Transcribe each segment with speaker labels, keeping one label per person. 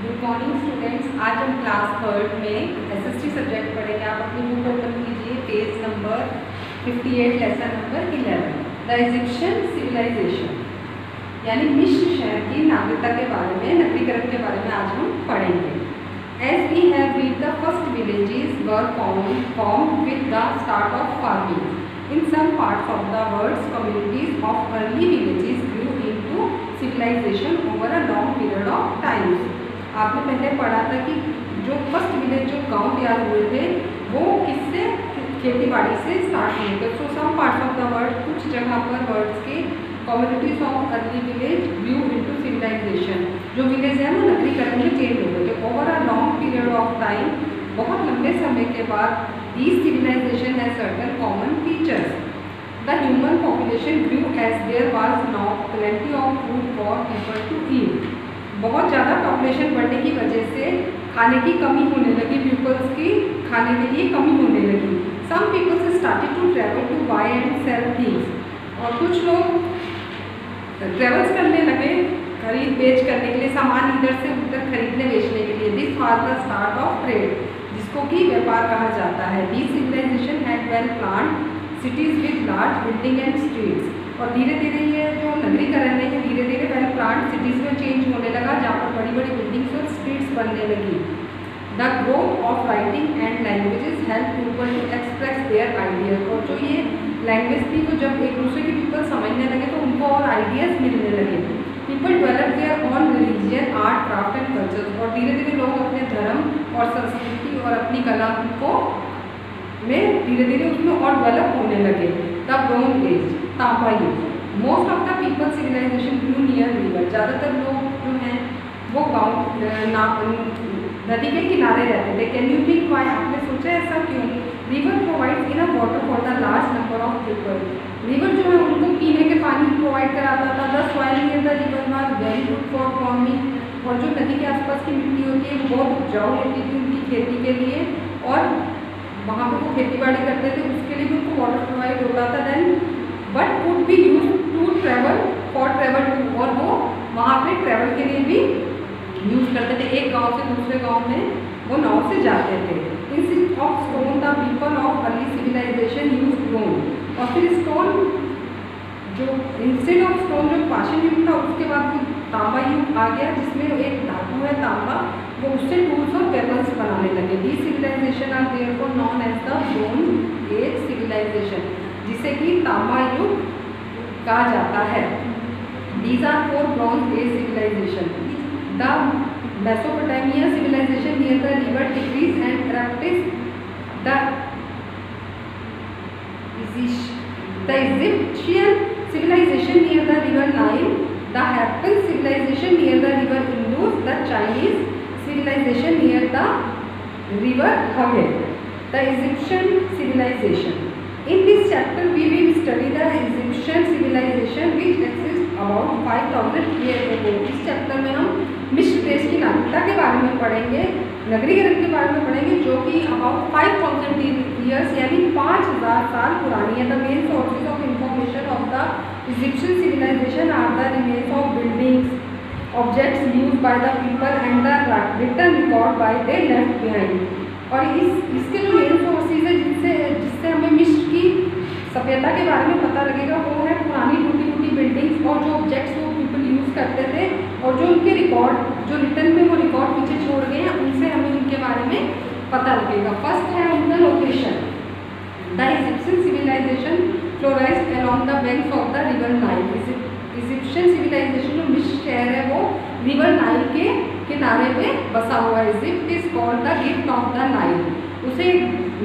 Speaker 1: Good morning students. आज हम class third में एसएसटी सब्जेक्ट पढ़ेंगे। आप अपनी बुक ओपन कीजिए, page number 58, lesson number 11, the Egyptian civilization, यानी मिस्र शहर की नागरिकता के बारे में, नगरीकरण के बारे में आज हम पढ़ेंगे। As we have read the first villages were formed with the start of farming in some parts of the world. Communities of early villages grew into civilization over a long period of time. आपने पहले पढ़ा था कि जो first village, जो गांव तैयार हुए थे, वो किससे, खेती बाड़ी से स्टार्ट हुए थे। So some parts of the world, कुछ जगह पर वर्ल्ड के communities of early village grew into civilisation, जो विलेज है वो नगरीकरण में चेंज हो गए थे over a long period of time, बहुत लंबे समय के बाद। These civilization has certain common features. The human population grew as there was now plenty of food for people to eat. बहुत ज़्यादा पॉपुलेशन बढ़ने की वजह से खाने की कमी होने लगी, पीपल्स की खाने के लिए कमी होने लगी। Some people started to travel to buy and sell things. और कुछ लोग ट्रेवल्स करने लगे खरीद बेच करने के लिए, सामान इधर से उधर खरीदने बेचने के लिए। This was the start of trade, जिसको कि व्यापार कहा जाता है। The civilisation had well planned cities with large building and streets. और धीरे धीरे ये जो नगरीकरण है, ये धीरे धीरे वेल प्लान्ड सिटीज़ में चेंज होने लगा, जहाँ पर बड़ी बड़ी बिल्डिंग्स और स्ट्रीट्स बनने लगी। The growth of writing and languages help people to express their ideas. और जो ये लैंग्वेज थी, वो जब एक दूसरे के पीपल समझने लगे तो उनको और आइडियाज़ मिलने लगे। People develop their on religion, art, craft and culture. और धीरे धीरे लोग अपने धर्म और संस्कृति और अपनी कला को में धीरे धीरे उसमें और डेवलप होने लगे। द ब्रोंज एज, तांबा युग। Most of the people civilization grew near river. ज़्यादातर लोग जो हैं वो गाँव नदी के किनारे रहते थे। Can you think Y? आपने सोचा ऐसा क्यों? River provides enough water for the large number of people. River जो है उनको पीने के पानी प्रोवाइड कराता था। The soil near the river was very good for farming. और जो नदी के आसपास की मिट्टी होती है वो बहुत उपजाऊ होती थी उनकी खेती के लिए, और वहाँ पर वो खेती बाड़ी करते थे, उसके लिए भी उनको वाटर प्रोवाइड होता था। Then but could be use to travel for travel to. और वो वहाँ पे ट्रेवल के लिए भी यूज करते थे, एक गांव से दूसरे गांव में वो नाव से जाते थे। Instead of stone the people of early civilization use stone. और फिर स्टोन जो इंस्टेड ऑफ स्टोन जो पाषाण युग था, उसके बाद वो तांबा युग आ गया, जिसमें एक धातु है तांबा, वो उससे टूल्स और वेपन्स बनाने लगे। The civilisation are therefore known as the bronze age civilisation, जिसे कि तांबा युग कहा जाता है। These are four bronze age civilisation. The Mesopotamia civilization near the river Tigris and practiced the Egyptian civilization near the river Nile, the Harappan civilization near the river Indus, the Chinese civilization near the river Havel, the Egyptian civilization. In this chapter we will study the Egyptian civilization which exists about 5000 years ago. इस chapter में हम मिस्र देश की नागरिकता के बारे में पढ़ेंगे, नगरीकरण के बारे में पढ़ेंगे, जो कि अबाउट 5000 ईयर्स यानी 5000 साल पुरानी है। The main sources of information of the Egyptian civilization are the remains of buildings, objects used by the people and the written record by they left behind. और इसके जो मेन सोर्सेज है जिससे हमें मिस्र की सभ्यता के बारे में पता लगेगा, वो है पुरानी टूटी फूटी बिल्डिंग्स और जो ऑब्जेक्ट्स वो पीपल यूज़ करते थे, और जो उनके रिकॉर्ड जो रिटर्न में वो रिकॉर्ड पीछे छोड़ गए हैं, उनसे हमें उनके बारे में पता लगेगा। फर्स्ट है उनका location. The Egyptian civilisation flourished along the banks of the river Nile. Egyptian civilisation जो मिस्र शहर है वो रिवर नाइल के किनारे पे बसा हुआ है। Egypt is called the gift of the Nile. उसे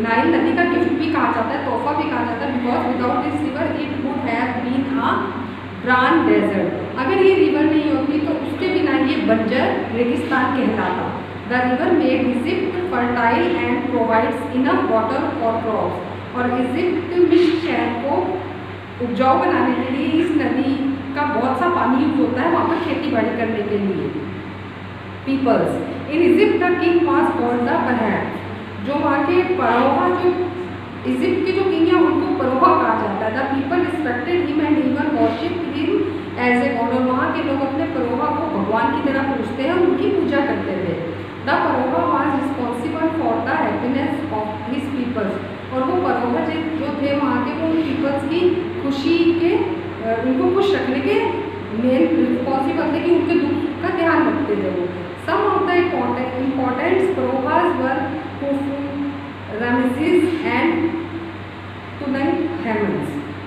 Speaker 1: नाइल नदी का गिफ्ट भी कहा जाता है, तोहफा भी कहा जाता है, because without this river it would have been a barren desert. अगर ये रिवर नहीं होती तो उसके बिना ये बंजर रेगिस्तान कहलाता। The river made Egypt fertile and provides enough water for crops. और इजिप्ट मिस्र शहर को उपजाऊ बनाने के लिए इस नदी का बहुत सा पानी यूज होता है वहाँ पर खेती बाड़ी करने के लिए। Peoples in Egypt the king was called the pharaoh. जो वहाँ के परोहा, जो इजिप्ट के जो किंग है उनको परोहा कहा जाता है। The people respected him and even worshipped him as a god. और वहाँ के लोग अपने परोहा को भगवान की तरह पूजते हैं, उनकी पूजा करते थे। The pharaoh was responsible for the happiness of his peoples. और वो परोहा जो थे वहाँ के, वो पीपल्स की खुशी के, उनको खुश रखने के मेन रिस्पॉन्सिबल थे कि उनके दुख का ध्यान रखते थे वो। Some of the important pharaohs were Khufu, Rameses and Tutankhamun.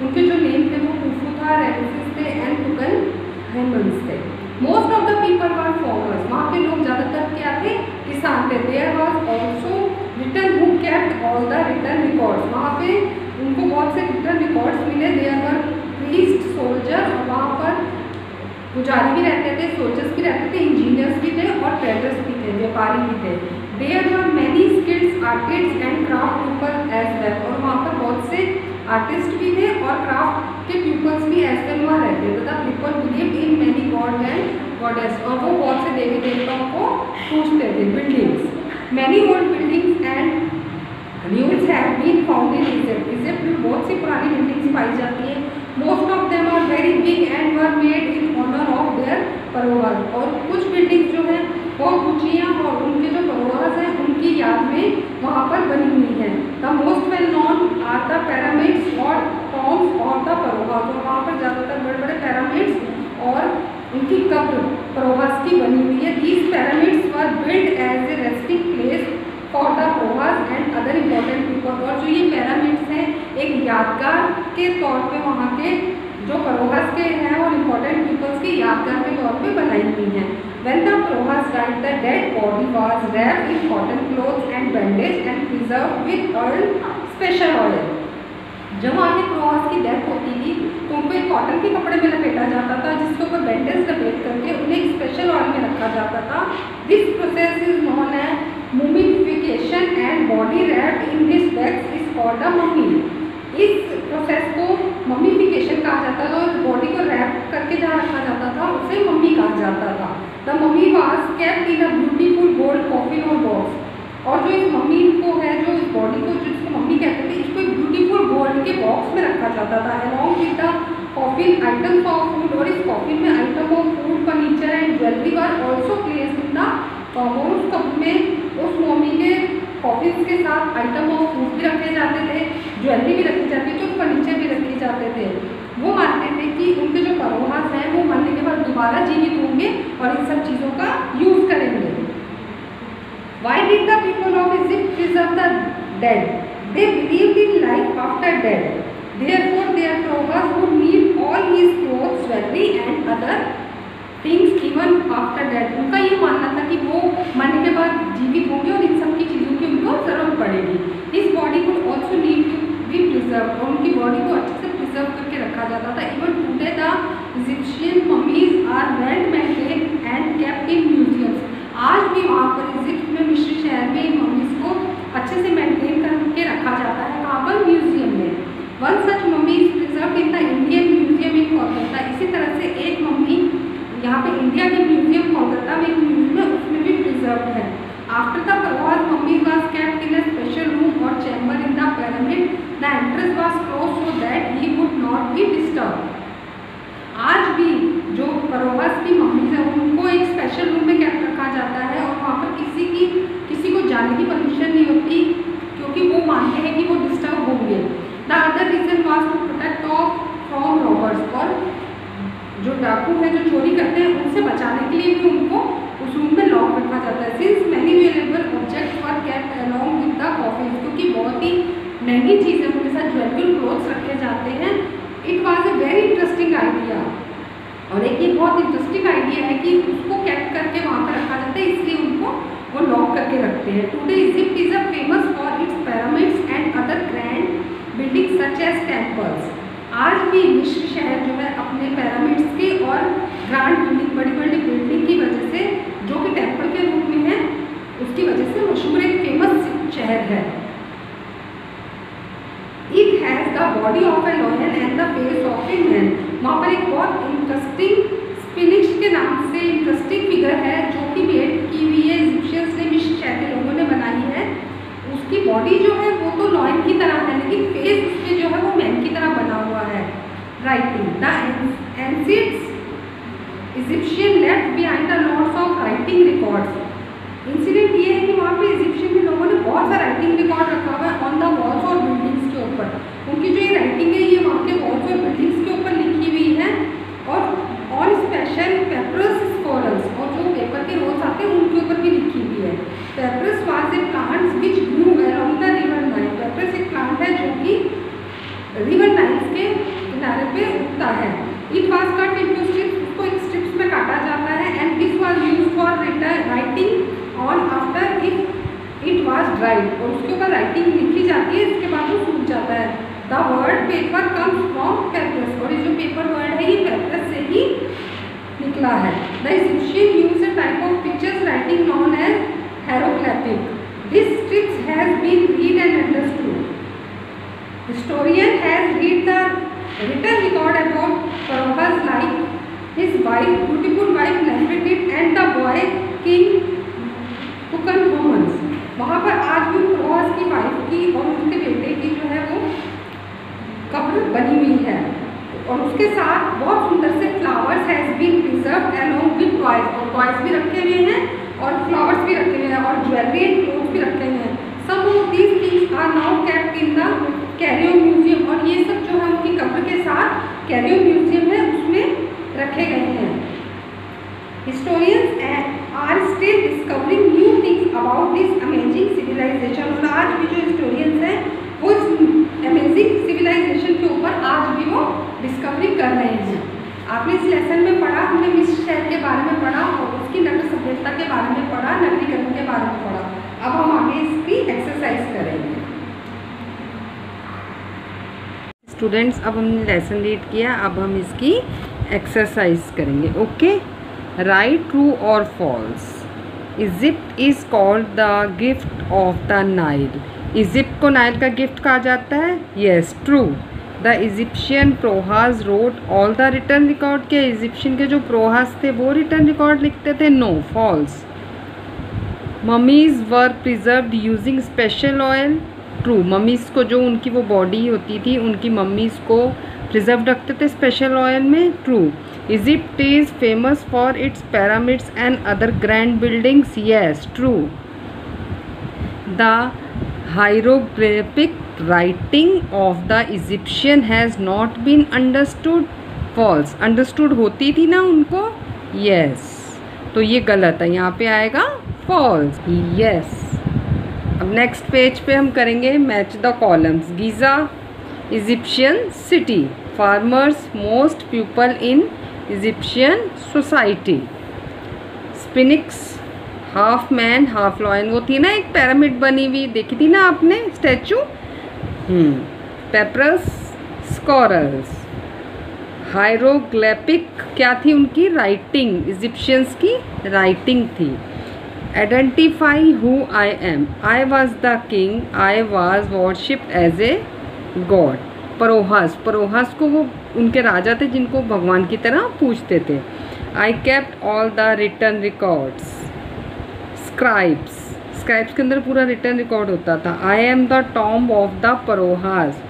Speaker 1: उनके जो नेम थे वो खुफू था, रामेसिस थे एंड तुतनखामुन थे। Most of the people were farmers. वहाँ के लोग ज़्यादातर क्या थे, किसान थे। There was also written who kept all the written records. वहाँ पे उनको बहुत से रिटन रिकॉर्ड्स मिले। देयर वर प्रीस्ट, सोल्जर, और वहाँ पर पुजारी भी रहते थे, सोल्जर्स भी रहते थे, इंजीनियर्स भी थे और ट्रेडर्स भी थे, व्यापारी भी थे। There were many skilled artist and craft people as well. और वहाँ पर बहुत से आर्टिस्ट भी थे और क्राफ्ट के पीपल्स भी एज वेल वहाँ रहते थे। तथा people believe in many god and goddess. और वो बहुत से देवी देवताओं को पूजते थे। Buildings, many old buildings and ruins have been found in Egypt. Egypt में बहुत सी पुरानी बिल्डिंग्स पाई जाती हैं। Most of them are very big and were made in honour of their pharaohs. और कुछ बिल्डिंग्स जो हैं बहुत ऊंची हैं और उनके जो परोहास हैं उनकी याद में वहाँ पर बनी हुई हैं। The most well known are the pyramids और टॉम्स ऑफ द परोहास। और वहाँ पर ज़्यादातर बड़े बड़े पिरामिड्स और उनकी कब्र परोहास की बनी हुई है। These pyramids were build as a resting place for the pharaohs and other important people. और जो ये पिरामिड्स हैं एक यादगार के तौर पे वहाँ के जो परोहास के हैं और इम्पोर्टेंट पीपल्स की यादगार के तौर पे बनाई हुई हैं। When the परोहास died, the dead body was wrapped in cotton clothes and bandaged and preserved with oil, special oil. जब वहाँ के परोहास की डेथ होती थी तो उनको एक कॉटन के कपड़े में लपेटा जाता था, जिसके ऊपर बैंडेज लपेट करके उन्हें एक स्पेशल ऑयल में रखा जाता था। This process is known as mummification and body wrapped in this wax is called the mummy. इस प्रोसेस को मम्मीफिकेशन कहा जाता था और बॉडी को रैप करके जहाँ रखा जाता था उसे मम्मी कहा जाता था। The mummy was kept in a beautiful gold coffin और बॉक्स। और जो इस मम्मी को है, जो इस बॉडी को जिसको मम्मी कहते थे, इसको एक ब्यूटीफुल गोल्ड के बॉक्स में रखा जाता था along with the coffin items of food. और इस कॉफिन में item of food, furniture and jewellery were also placed in the coffin. उस कप में उस मम्मी के कॉफिन के साथ आइटम ऑफ फूड भी रखे जाते थे, ज्वेलरी भी रखी जाती थी, फर्नीचर भी रखे जाते थे। वो मानते थे कि उनके जो परोहास हैं वो मरने के बाद दोबारा जीवित होंगे और इन सब चीज़ों का यूज़ करेंगे। Why did the people of Egypt preserve the dead? They believed in life after death. Therefore, their porohas would need all his clothes, jewelry, and other things even after death. उनका ये मानना था कि वो मरने के बाद जीवित होंगे और इन सब की चीज़ों की उनको जरूरत पड़ेगी। His body would also need to be preserved. और उनकी बॉडी को अच्छे से प्रिजर्व करके रखा जाता था। Even today, the Egyptian mummies are well maintained and kept in museums. आज भी वहाँ पर इजिप्ट में मिस्र शहर में इन मम्मीज को अच्छे से मेंटेन करके रखा जाता है। वहाँ पर म्यूजियम में one such mummy is preserved in the Indian museum in Kolkata. इसी तरह से एक मम्मी यहाँ पे इंडिया के म्यूजियम कोलकाता में एक म्यूजियम है, उसमें भी प्रिजर्व है। After the pharaoh's mummy was kept in a special room और chamber in the pyramid. The entrance was close so that he would not be disturb. आज भी जो परोहास की मम्मीज है उनको एक स्पेशल रूम में कैद रखा जाता है और वहाँ पर किसी को जाने की परमिशन नहीं होती, क्योंकि वो मानते हैं कि वो डिस्टर्ब होंगे। The other reason was to protect of from robbers. और जो डाकू है, जो चोरी करते हैं, उनसे बचाने के लिए भी उनको उस रूम में लॉक रखा जाता है। Since many valuable objects were kept along with the coffin, क्योंकि बहुत ही महंगी चीज़ें उनके साथ ज्वेलरी क्लोथ्स रखे जाते हैं। It was a very interesting idea. और एक ये बहुत इंटरेस्टिंग आइडिया है कि उसको कैप्ट करके वहाँ पर रखा जाता है, इसलिए उनको वो लॉक करके रखते हैं। Today Egypt is a famous for its pyramids and other grand buildings such as temples. आज भी मिस्र शहर जो है अपने पिरामिड्स के और ग्रांड बिल्डिंग, बड़ी बड़ी बिल्डिंग की वजह से, जो कि टेम्पल के रूप में है, उसकी वजह से मशहूर एक फेमस शहर है। It has the body of a lion and the face of a man. वहाँ पर एक बहुत इंटरेस्टिंग स्पिनिक्स के नाम से इंटरेस्टिंग फिगर है जो कि मेड की हुई है, इजिप्शियंस ने, मिस्र शहर के लोगों ने बनाई है। उसकी बॉडी जो है वो तो लॉयन की तरह है, लेकिन फेस उसके जो है वो मैन की तरह बना हुआ है। Writing the ancients Egyptian left behind the lots of writing records. Incident ये है कि वहाँ पे इजिप्शियन के लोगों ने बहुत सारा राइटिंग रिकॉर्ड रखा हुआ है ऑन द वॉल्स और बिल्डिंग्स के ऊपर। उनकी जो ये राइटिंग है ये वहाँ के वॉल्स और बिल्डिंग्स के ऊपर लिखी हुई है और ऑन स्पेशल पेपरस स्कोरल्स, और जो पेपर के रोल्स आते हैं उनके ऊपर भी लिखी हुई है। Papyrus was a plant which grew around the river Nile. Papyrus एक प्लांट है जो कि रिवर नाइल्स के किनारे पे उगता है। It was cut into strips, उसको एक स्ट्रिप्स में काटा जाता है and this was used for writing on after it was dried, और उसके ऊपर राइटिंग लिखी जाती है, इसके बाद वो सूख जाता है। The word paper comes from papyrus, और ये जो पेपर वर्ड है ये पेपरस से ही निकला है। The Egyptian used a type of pictures writing known as hieroglyphic. This script has been read and understood. Historian has read the written record about Pharaoh's life, his wife, beautiful wife Nefertiti, and the boy king Tutankhamun. वहाँ पर आज भी फ़रोह की wife की और उनके बेटे की जो है वो कब्र बनी हुई है, और उसके साथ बहुत सुंदर से flowers has been preserved along with toys, और टॉयज भी रखे हुए हैं और फ्लावर्स भी रखे हुए हैं और ज्वेलरी एंड क्लोथ भी रखे हुए हैं। Some of these things are now kept in the Cairo museum, और ये सब जो है उनकी कब्र के साथ कैरियो म्यूजियम है उसमें रखे गए हैं। Historians are still discovering new things about this amazing civilization, और आज भी जो हिस्टोरियंस हैं वो इस अमेजिंग सिविलाइजेशन के ऊपर आज भी वो डिस्कवरी कर रहे हैं। आपने इस लेसन में पढ़ा, हमने मिस्र शहर के बारे में पढ़ा और उसकी नगर सभ्यता के बारे में पढ़ा, नगरीकरण के बारे में पढ़ा। अब हम आगे इसकी एक्सरसाइज करेंगे। स्टूडेंट्स, अब हमने लेसन रीड किया, अब हम इसकी एक्सरसाइज करेंगे। ओके, राइट ट्रू और false. Egypt is called the gift of the Nile. Egypt को नाइल का गिफ्ट कहा जाता है। Yes, true. The Egyptian pharaohs wrote all the written record. के इजिप्शियन के जो प्रोहास थे वो रिटर्न रिकॉर्ड लिखते थे। No, false. Mummies were preserved using special oil. True. Mummies को जो उनकी वो बॉडी होती थी उनकी मम्मीज को प्रिजर्व रखते थे स्पेशल ऑयल में। True. Egypt is famous for its pyramids and other grand buildings. Yes, true. The hieroglyphic writing of the Egyptian has not been understood. False. Understood होती थी ना उनको। Yes. तो ये गलत है, यहाँ पे आएगा false. Yes. अब नेक्स्ट पेज पे हम करेंगे match the columns. Giza Egyptian city. Farmers most people in Egyptian society. Sphinx half man half lion, वो थी ना एक पिरामिड बनी हुई, देखी थी ना आपने स्टैचू। पेपरस स्कोरल्स। हायरोग्लिफिक क्या थी उनकी? राइटिंग, इजिप्शियंस की राइटिंग थी। Identify who I am. I was the king, I was worshipped as a god. Pharaohs, pharaohs को वो उनके राजा थे जिनको भगवान की तरह पूजते थे। I kept all the written records. Scribes, scribes के अंदर पूरा रिटर्न रिकॉर्ड होता था। I am the tomb of the pharaohs.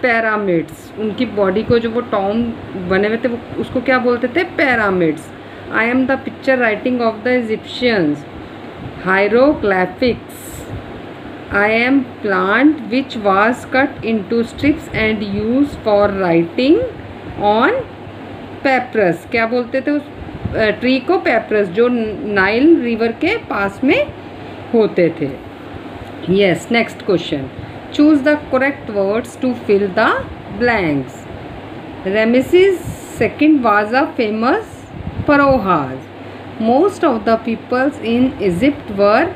Speaker 1: Pyramids, उनकी बॉडी को जो वो टॉम्ब बने हुए थे वो उसको क्या बोलते थे? Pyramids. I am the picture writing of the Egyptians. Hieroglyphics. I am plant which was cut into strips and use for writing on papyrus. क्या बोलते थे उस ट्री को? पेपरस, जो नाइल रिवर के पास में होते थे। Yes, next question. Choose the correct words to fill the blanks. Rameses second was a famous pharaohs. Most of the peoples in Egypt were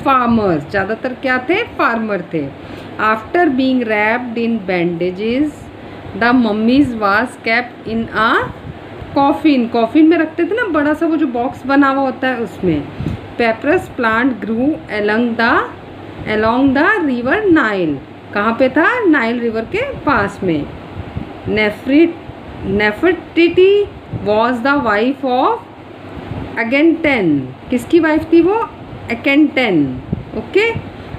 Speaker 1: farmers. ज़्यादातर क्या थे? फार्मर थे। After being wrapped in bandages the mummies was kept in a coffin. Coffin में रखते थे ना, बड़ा सा वो जो बॉक्स बना हुआ होता है उसमें। Papyrus plant grew along the river Nile. कहाँ पे था? नाइल रिवर के पास में। Nefertiti was the wife of Akhenaten. किसकी वाइफ थी वो? अकेनटेन। ओके,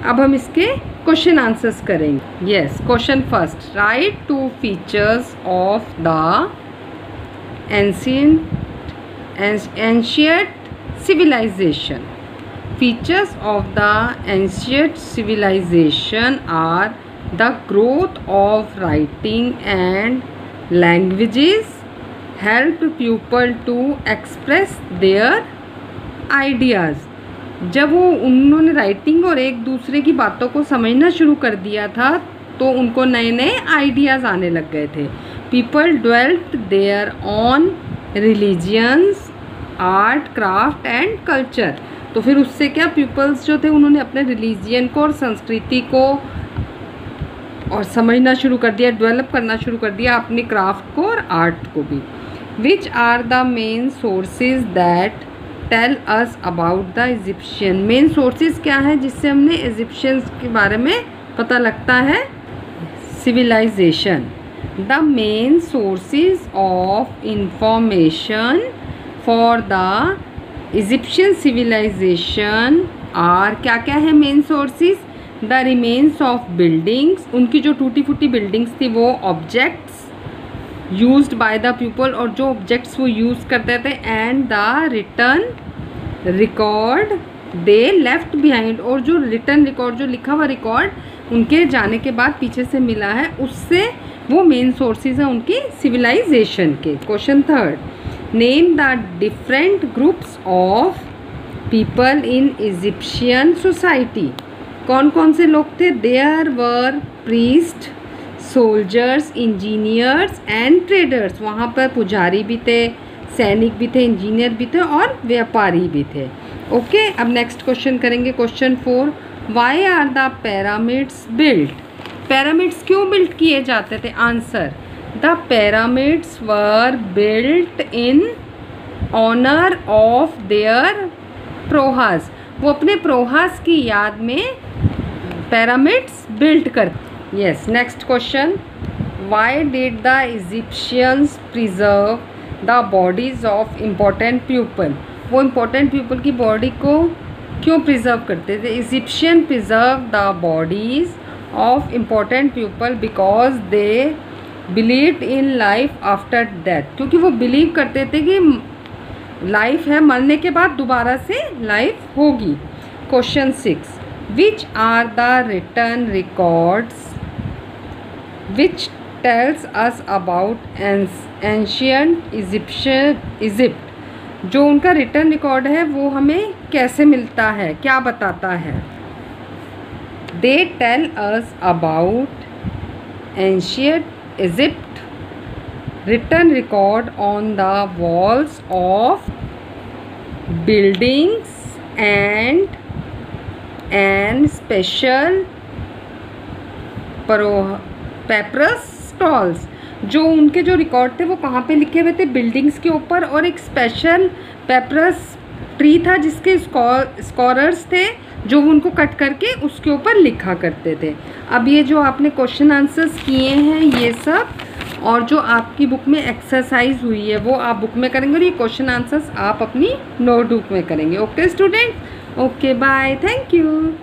Speaker 1: अब हम इसके क्वेश्चन आंसर्स करेंगे। Yes, question first. Write two features of the ancient ancient civilization. Features of the ancient civilization are the growth of writing and languages helped people to express their ideas. जब वो उन्होंने writing और एक दूसरे की बातों को समझना शुरू कर दिया था तो उनको नए नए आइडियाज़ आने लग गए थे. People developed their own religions, art, craft and culture. तो फिर उससे क्या पीपल्स जो थे उन्होंने अपने रिलीजियन को और संस्कृति को और समझना शुरू कर दिया, डेवलप करना शुरू कर दिया अपने क्राफ्ट को और आर्ट को भी. Which are the main sources that tell us about the Egyptian. Main sources क्या है जिससे हमने इजिप्शियंस के बारे में पता लगता है. Civilization. The main sources of information for the Egyptian civilization are. क्या क्या है main sources? The remains of buildings. उनकी जो टूटी फूटी बिल्डिंग्स थी वो, objects used by the people, और जो ऑब्जेक्ट्स वो यूज़ करते थे, and the written record they left behind. और जो रिटर्न रिकॉर्ड, जो लिखा हुआ रिकॉर्ड उनके जाने के बाद पीछे से मिला है, उससे वो मेन सोर्सेज हैं उनकी सिविलाइजेशन के. Question third. Name the different groups of people in Egyptian society. कौन कौन से लोग थे? There were priest, soldiers, engineers and traders. वहाँ पर पुजारी भी थे, सैनिक भी थे, इंजीनियर भी थे और व्यापारी भी थे. ओके, अब नेक्स्ट क्वेश्चन करेंगे. Question 4. Why are the pyramids built. Pyramids क्यों बिल्ट किए जाते थे? Answer. The pyramids were built in honour of their pharaohs. वो अपने प्रोहास की याद में पैरामिड्स बिल्ट करते. Yes, next question. Why did the Egyptians preserve the bodies of important people? वो important people की body को क्यों preserve करते थे? Egyptian preserve the bodies of important people because they believed in life after death. क्योंकि वो believe करते थे कि life है, मरने के बाद दोबारा से life होगी. Question 6. Which are the written records which tells us about ancient Egypt. जो उनका रिटर्न रिकॉर्ड है वो हमें कैसे मिलता है, क्या बताता है? They tell us about ancient Egypt, written record on the walls of buildings and special papyrus stalls. जो उनके जो रिकॉर्ड थे वो कहाँ पे लिखे हुए थे? बिल्डिंग्स के ऊपर. और एक स्पेशल पेपरस ट्री था जिसके स्कॉरर्स थे जो उनको कट करके उसके ऊपर लिखा करते थे. अब ये जो आपने क्वेश्चन आंसर्स किए हैं ये सब, और जो आपकी बुक में एक्सरसाइज हुई है वो आप बुक में करेंगे और ये क्वेश्चन आंसर्स आप अपनी नोटबुक में करेंगे. Okay student, okay bye, thank you.